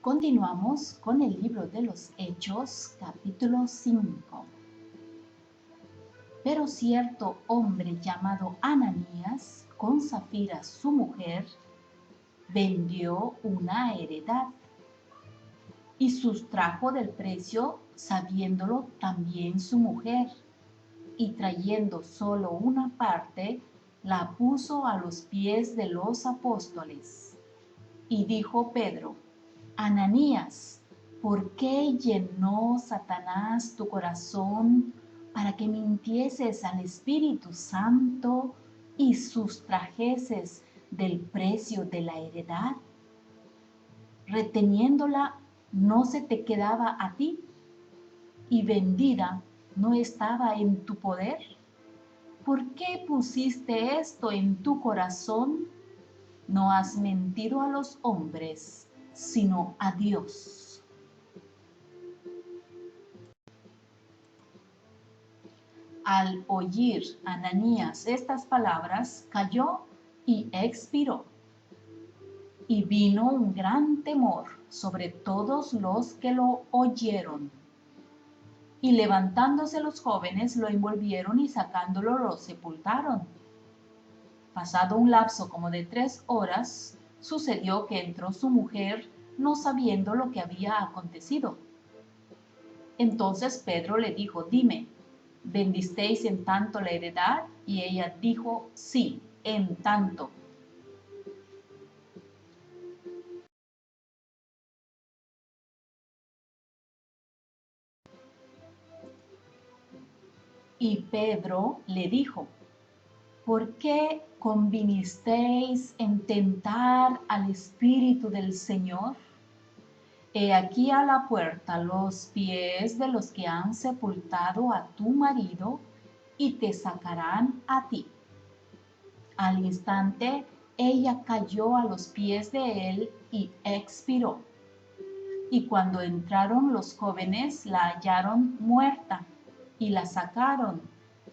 Continuamos con el libro de los Hechos, capítulo 5. Pero cierto hombre llamado Ananías, con Safira su mujer, vendió una heredad y sustrajo del precio, sabiéndolo también su mujer, y trayendo solo una parte, la puso a los pies de los apóstoles. Y dijo Pedro: Ananías, ¿por qué llenó Satanás tu corazón para que mintieses al Espíritu Santo y sustrajeses del precio de la heredad? Reteniéndola, ¿no se te quedaba a ti? ¿Y vendida no estaba en tu poder? ¿Por qué pusiste esto en tu corazón? No has mentido a los hombres, sino a Dios. Al oír Ananías estas palabras, cayó y expiró. Y vino un gran temor sobre todos los que lo oyeron. Y levantándose los jóvenes lo envolvieron y sacándolo lo sepultaron. Pasado un lapso como de 3 horas, sucedió que entró su mujer, no sabiendo lo que había acontecido. Entonces Pedro le dijo: Dime, ¿vendisteis en tanto la heredad? Y ella dijo: Sí, en tanto. Y Pedro le dijo: ¿Por qué convinisteis en tentar al Espíritu del Señor? He aquí a la puerta los pies de los que han sepultado a tu marido, y te sacarán a ti. Al instante ella cayó a los pies de él y expiró. Y cuando entraron los jóvenes la hallaron muerta, y la sacaron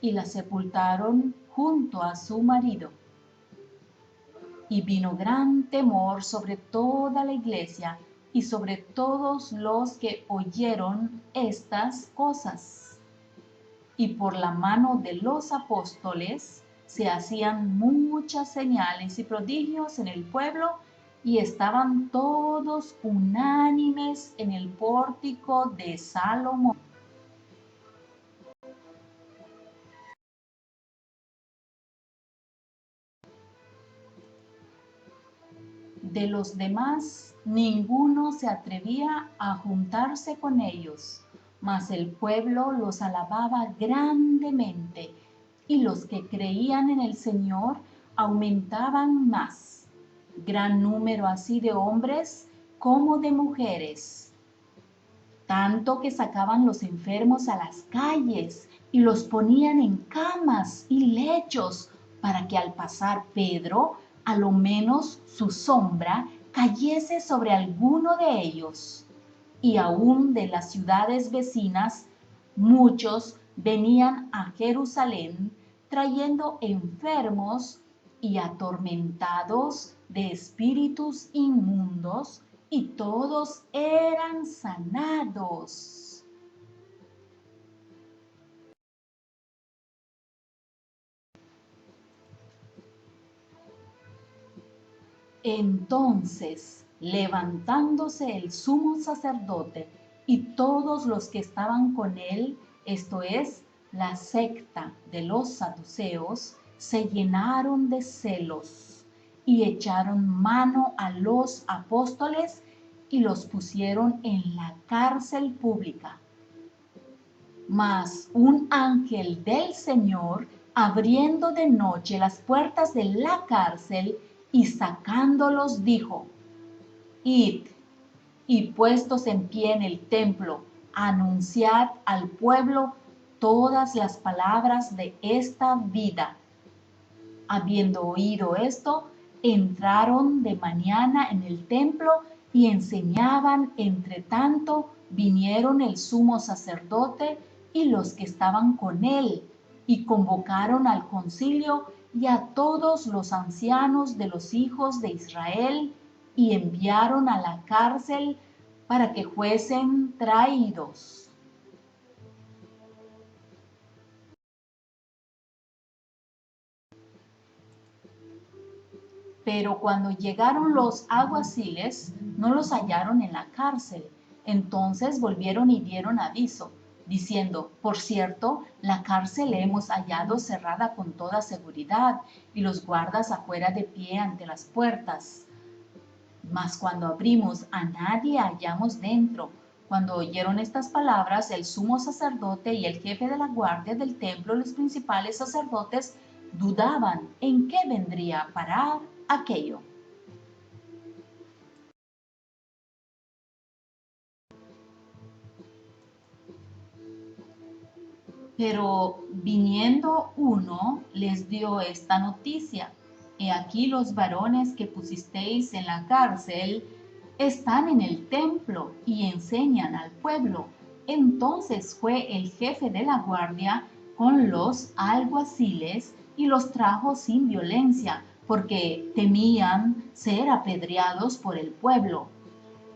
y la sepultaron junto a su marido. Y vino gran temor sobre toda la iglesia y sobre todos los que oyeron estas cosas. Y por la mano de los apóstoles se hacían muchas señales y prodigios en el pueblo, y estaban todos unánimes en el pórtico de Salomón. De los demás, ninguno se atrevía a juntarse con ellos, mas el pueblo los alababa grandemente, y los que creían en el Señor aumentaban más, gran número así de hombres como de mujeres, tanto que sacaban los enfermos a las calles y los ponían en camas y lechos, para que al pasar Pedro, a lo menos su sombra cayese sobre alguno de ellos. Y aún de las ciudades vecinas, muchos venían a Jerusalén trayendo enfermos y atormentados de espíritus inmundos, y todos eran sanados. Entonces, levantándose el sumo sacerdote y todos los que estaban con él, esto es, la secta de los saduceos, se llenaron de celos y echaron mano a los apóstoles y los pusieron en la cárcel pública. Mas un ángel del Señor, abriendo de noche las puertas de la cárcel y sacándolos, dijo: Id, y puestos en pie en el templo, anunciad al pueblo todas las palabras de esta vida. Habiendo oído esto, entraron de mañana en el templo y enseñaban. Entre tanto vinieron el sumo sacerdote y los que estaban con él, y convocaron al concilio y a todos los ancianos de los hijos de Israel, y enviaron a la cárcel para que fuesen traídos. Pero cuando llegaron los alguaciles, no los hallaron en la cárcel. Entonces volvieron y dieron aviso, diciendo: por cierto, la cárcel hemos hallado cerrada con toda seguridad, y los guardas afuera de pie ante las puertas. Mas cuando abrimos, a nadie hallamos dentro. Cuando oyeron estas palabras, el sumo sacerdote y el jefe de la guardia del templo, los principales sacerdotes, dudaban en qué vendría a parar aquello. Pero viniendo uno, les dio esta noticia: he aquí los varones que pusisteis en la cárcel están en el templo y enseñan al pueblo. Entonces fue el jefe de la guardia con los alguaciles y los trajo sin violencia, porque temían ser apedreados por el pueblo.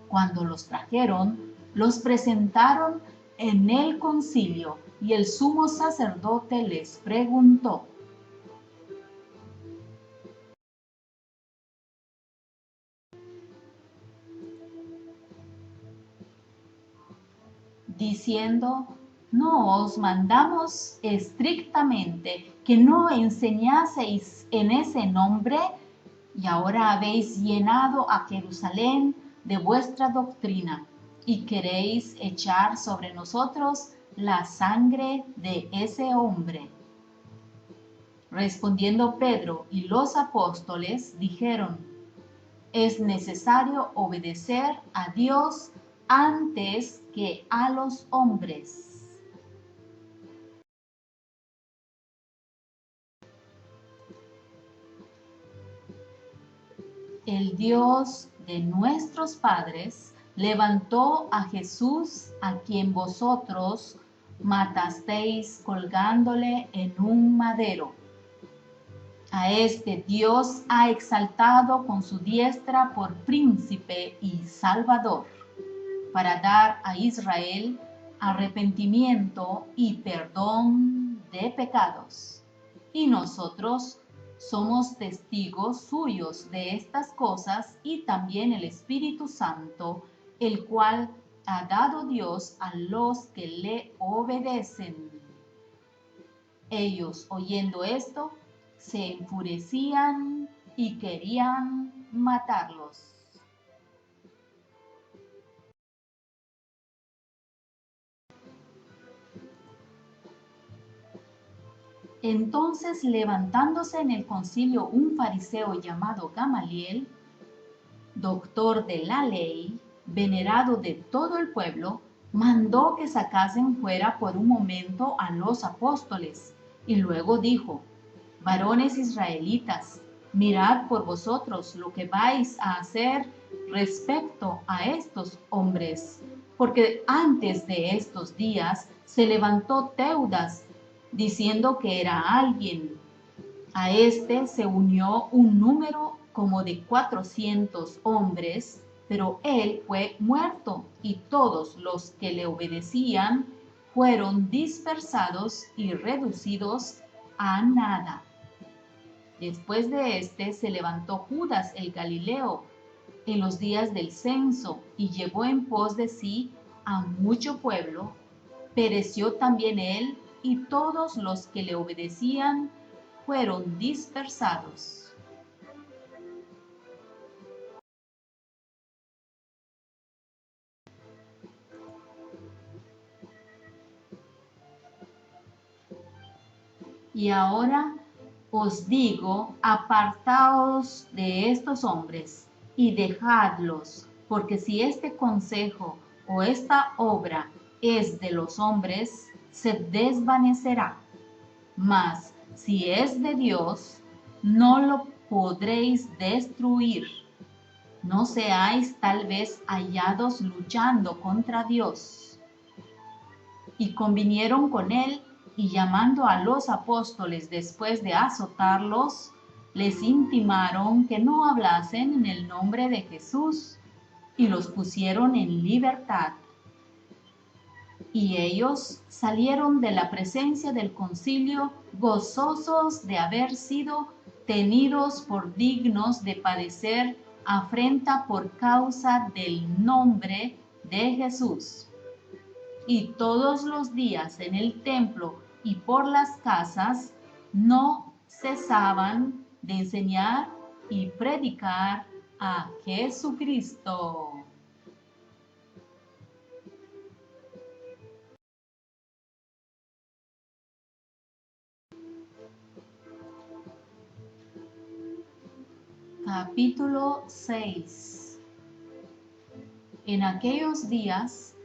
Cuando los trajeron, los presentaron en el concilio, y el sumo sacerdote les preguntó: diciendo: ¿no os mandamos estrictamente que no enseñaseis en ese nombre? Y ahora habéis llenado a Jerusalén de vuestra doctrina, y queréis echar sobre nosotros la sangre de ese hombre. Respondiendo Pedro y los apóstoles dijeron: es necesario obedecer a Dios antes que a los hombres. El Dios de nuestros padres levantó a Jesús, a quien vosotros matasteis colgándole en un madero. A este Dios ha exaltado con su diestra por príncipe y salvador, para dar a Israel arrepentimiento y perdón de pecados. Y nosotros somos testigos suyos de estas cosas, y también el Espíritu Santo, el cual ha dado Dios a los que le obedecen. Ellos, oyendo esto, se enfurecían y querían matarlos. Entonces, levantándose en el concilio un fariseo llamado Gamaliel, doctor de la ley, venerado de todo el pueblo, mandó que sacasen fuera por un momento a los apóstoles, y luego dijo: varones israelitas, mirad por vosotros lo que vais a hacer respecto a estos hombres, porque antes de estos días se levantó Teudas, diciendo que era alguien. A este se unió un número como de 400 hombres, pero él fue muerto, y todos los que le obedecían fueron dispersados y reducidos a nada. Después de este se levantó Judas el Galileo en los días del censo, y llevó en pos de sí a mucho pueblo. Pereció también él, y todos los que le obedecían fueron dispersados. Y ahora os digo: apartaos de estos hombres y dejadlos, porque si este consejo o esta obra es de los hombres, se desvanecerá. Mas si es de Dios, no lo podréis destruir. No seáis tal vez hallados luchando contra Dios. Y convinieron con él, y llamando a los apóstoles después de azotarlos, les intimaron que no hablasen en el nombre de Jesús. y los pusieron en libertad. Y ellos salieron de la presencia del concilio gozosos de haber sido tenidos por dignos de padecer afrenta por causa del nombre de Jesús. Y todos los días en el templo y por las casas no cesaban de enseñar y predicar a Jesucristo. Capítulo 6. En aquellos días,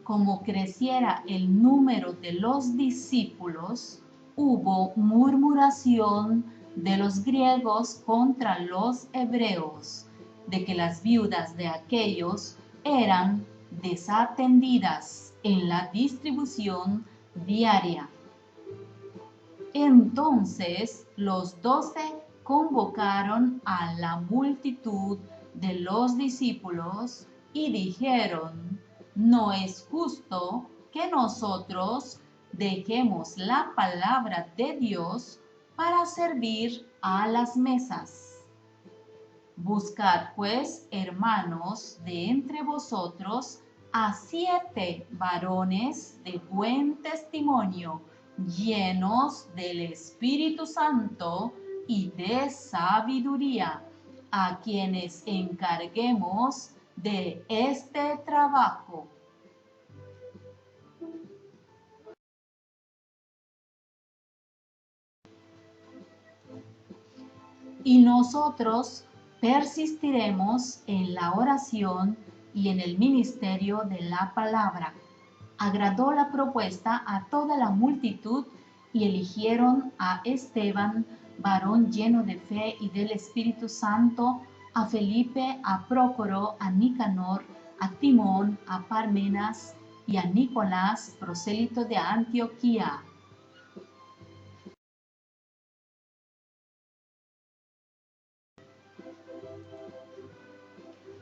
como creciera el número de los discípulos, hubo murmuración de los griegos contra los hebreos, de que las viudas de aquellos eran desatendidas en la distribución diaria. Entonces los 12 convocaron a la multitud de los discípulos y dijeron: no es justo que nosotros dejemos la palabra de Dios para servir a las mesas. Buscad pues, hermanos, de entre vosotros a 7 varones de buen testimonio, llenos del Espíritu Santo y de sabiduría, a quienes encarguemos de este trabajo. Y nosotros persistiremos en la oración y en el ministerio de la palabra. Agradó la propuesta a toda la multitud y eligieron a Esteban, varón lleno de fe y del Espíritu Santo, a Felipe, a Prócoro, a Nicanor, a Timón, a Parmenas y a Nicolás, prosélito de Antioquía.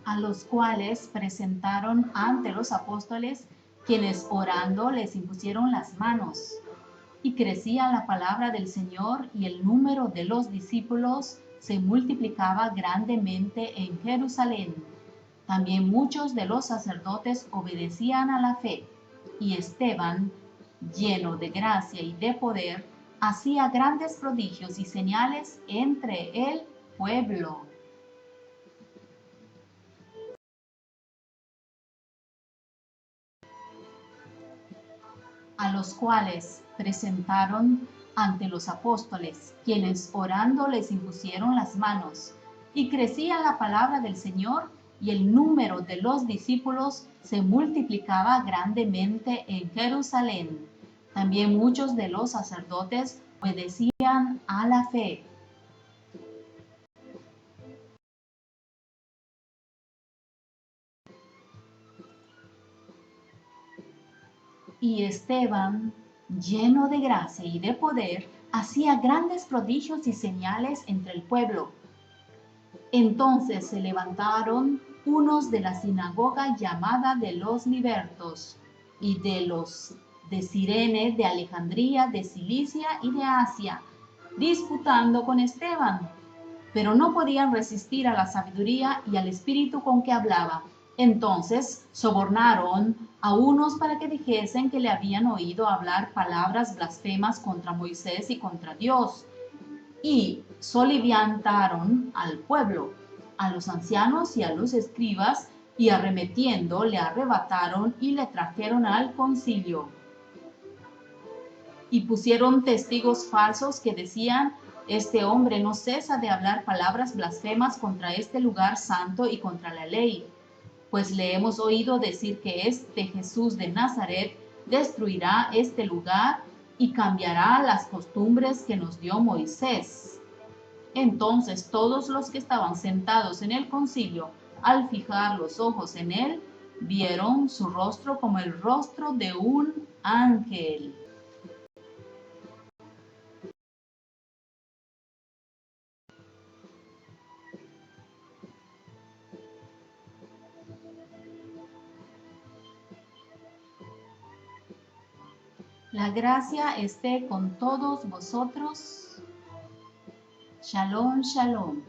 A los cuales presentaron ante los apóstoles, quienes orando les impusieron las manos. Y crecía la palabra del Señor, y el número de los discípulos se multiplicaba grandemente en Jerusalén. También muchos de los sacerdotes obedecían a la fe, y Esteban, lleno de gracia y de poder, hacía grandes prodigios y señales entre el pueblo. A los cuales presentaron ante los apóstoles, quienes orando les impusieron las manos. Y crecía la palabra del Señor, y el número de los discípulos se multiplicaba grandemente en Jerusalén. También muchos de los sacerdotes obedecían a la fe. Y Esteban, lleno de gracia y de poder, hacía grandes prodigios y señales entre el pueblo. Entonces se levantaron unos de la sinagoga llamada de los libertos, y de los de Cirene, de Alejandría, de Cilicia y de Asia, disputando con Esteban, pero no podían resistir a la sabiduría y al espíritu con que hablaba. Entonces sobornaron a unos para que dijesen que le habían oído hablar palabras blasfemas contra Moisés y contra Dios, y soliviantaron al pueblo, a los ancianos y a los escribas, y arremetiendo le arrebataron y le trajeron al concilio. Y pusieron testigos falsos que decían: este hombre no cesa de hablar palabras blasfemas contra este lugar santo y contra la ley. Pues le hemos oído decir que este Jesús de Nazaret destruirá este lugar y cambiará las costumbres que nos dio Moisés. Entonces todos los que estaban sentados en el concilio, al fijar los ojos en él, vieron su rostro como el rostro de un ángel. La gracia esté con todos vosotros. Shalom, shalom.